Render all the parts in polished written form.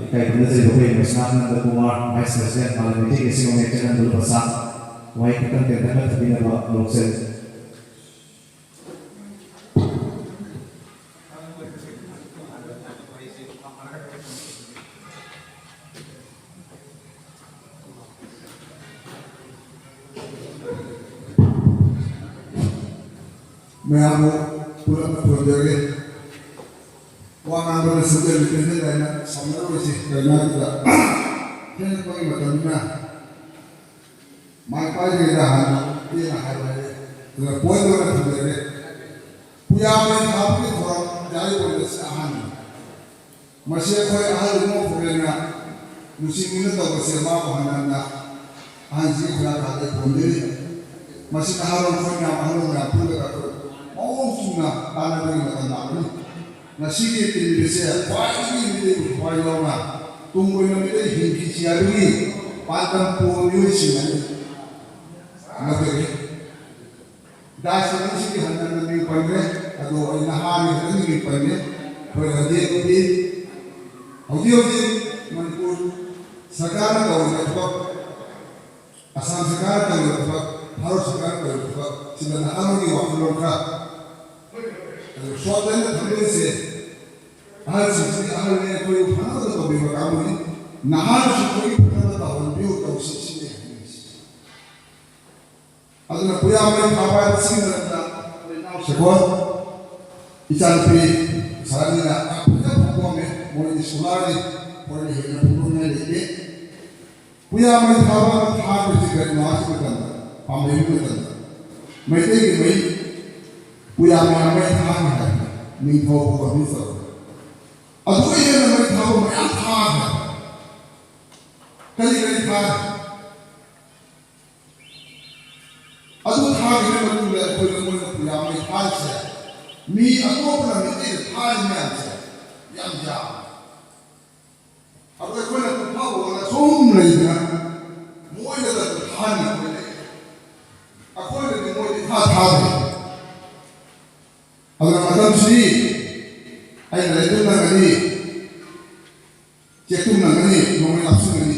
Ikai Bunda Jai Bhai Masnananda Kumar, Vice President, Parliamentary Casing of Nature and Dulbasa, White Kitan Tenaka Tabina Loksel. मैं आपको पूरा थोड़ी देर के वहाँ आंदोलन से लिखने रहना समझो इसे करना होगा फिर कोई मतलब ना माय पास ये रहा ये ना है तो कोई तो ना थोड़ी देर पूजा में आपके थोड़ा जाए बोले से आहान मशीन कोई आहार उनको फुलेना मुझे मिलता है बस ये माँ बहाना ना आहान जी खुला खाते बोले मशीन आहार उनको ना आहार उनको फुले का Mungkinlah tanah bagi tanah ini. Nasi dia tidak bisa. Pagi ini pagi lama. Tunggu ini kita hingga siang ini. Padam pun siang. Nabi. Dasar ini sih hendak nabi panggil. Atau inahan ini panggil. Berhadiah ini. Hadiah Manipur. Sekarang kau dapat. Asam sekarang kau dapat. Harus sekarang kau dapat. Sebenarnya orang ini waktu longkap. Soalnya terus sih, hal sih hal ini kau pernah tahu bagaimana kamu ini, nah harus kau pernah tahu biar kau sih. Adanya punya orang apa yang sih mereka, sekolah, ikan pi, sarannya apa yang pokoknya mulai di sekolah ni, mulai di pokoknya ni, punya orang apa yang harus dikari masuk ke dalam, pambil ke dalam, mereka ini punya orang yang tahan ni tahu apa ni tahu. Aduh ini orang tahu yang tahan. Kali tahan. Aduh tahan ini macam punya orang tahan saya. Mi aku pernah mikir tahan yang jauh. Aduh aku nak tahu orang semua ni kan. Muai dah tahan ni. Aku nak muai tahan. Agar macam si, ayat itu nangani, cetum nangani, mungkin langsung nangani,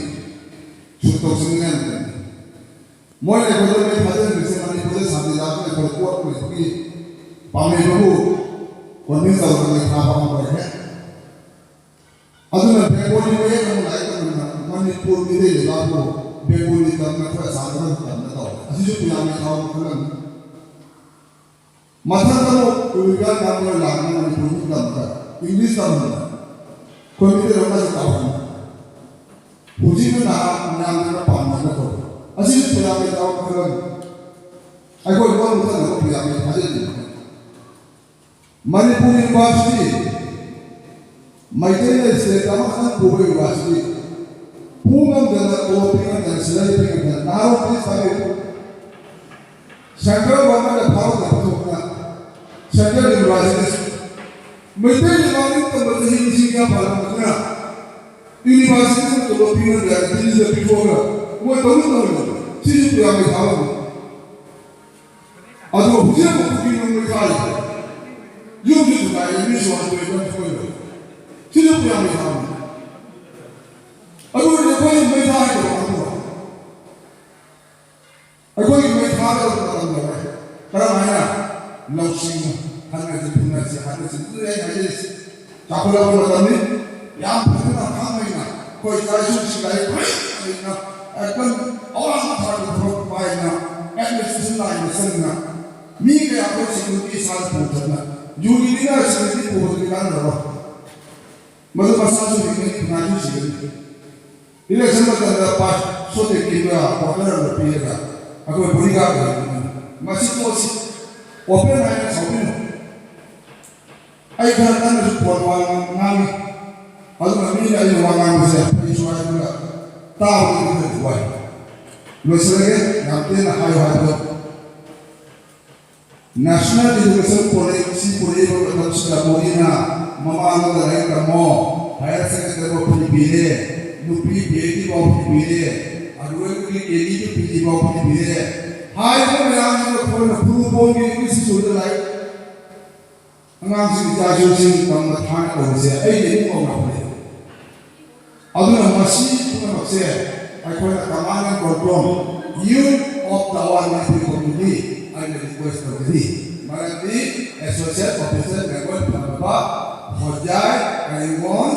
contoh sengaja. Mulai kalau kita hadir di sini, kita sambil jalan kita kuat mesti pamer dulu, konon kalau kita apa apa. Aduh, Bengali ni kamu naik kan, Manipur ni deh, lalu Bengali kamu nak sahaja kamu tahu. Asyik punya tahu kan. Masa kamu kuliah kamu lagi Manipur kamu, English kamu, komite orang tahu. Uji tu nak nama paman tu. Asyik punya tahu kan. Aku orang bukan aku punya asyik. Manipur University, Maitreya State kamu kan Puri University. Pungam dengan opening dan selai dengan naruh di sana. Central government power dapat Central University. Mereka yang tempat ini sehingga pada mana University itu opening dan ini lebih kuat. Mereka tahu sih yang tahu. Aduh, hujan mungkin mereka. Jauh juga ini suatu yang kuat. Sih yang tahu. Aduh, mereka yang tahu. Aku ini tahu orang orang. Kerana langsung hanya sebenarnya hanya sebenarnya aja. Kalau orang ni, yang pertama kamu ini, kau ikut sekali, akan orang tahu berapa administrasi lain sana. Mika aku security sahaja pun, juri dia security pun kan ada. Malu pasal security pengaji security. Election macam apa? So kita popular lebih ada. Aku berikan masih masih open ayat sahaja. Ayat kan itu orang ngami. Kalau kami ayat orang ngami siapa Israel juga tahu itu buat. Luasnya nanti nak ayat National Education Policy Policy untuk sekolah mama anda dari kamu higher secondary mau pilih, nupi PhD mau pilih, aduh ini PhD mau pilih. Hai kamu yang nak guru boleh ini sudah lagi. Angang sih jauh sih kamu thang kalau saya, ini mau nak pilih. aduna masi punamakse aikoina kamanan kontrol youth of the one community I request for the Marandi Associate Officer Level Pamba Hojai Kalimon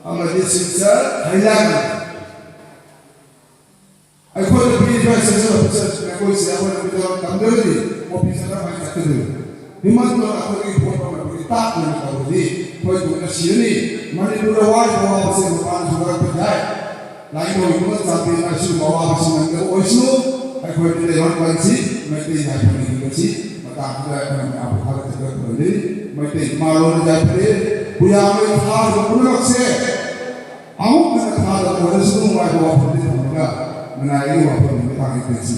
Amadi Sister Thailand aikoina PDP Associate Officer Level Siapa Level Tamdeli Officer Ramai Takdir Himan to akoi photo na berita na kabudi koi guna sini mani dulu wai bawa besi bukan sudah berjaya lain koi guna sampai nasi bawa besi nangga oisu akoi di dewan panci mesti jadi pagi besi maka kita akan apa hal juga berani mesti malu jadi punya ambil hal guna makse awak nak hal guna semua wai bawa besi nangga menaiki waktu ini kami pensi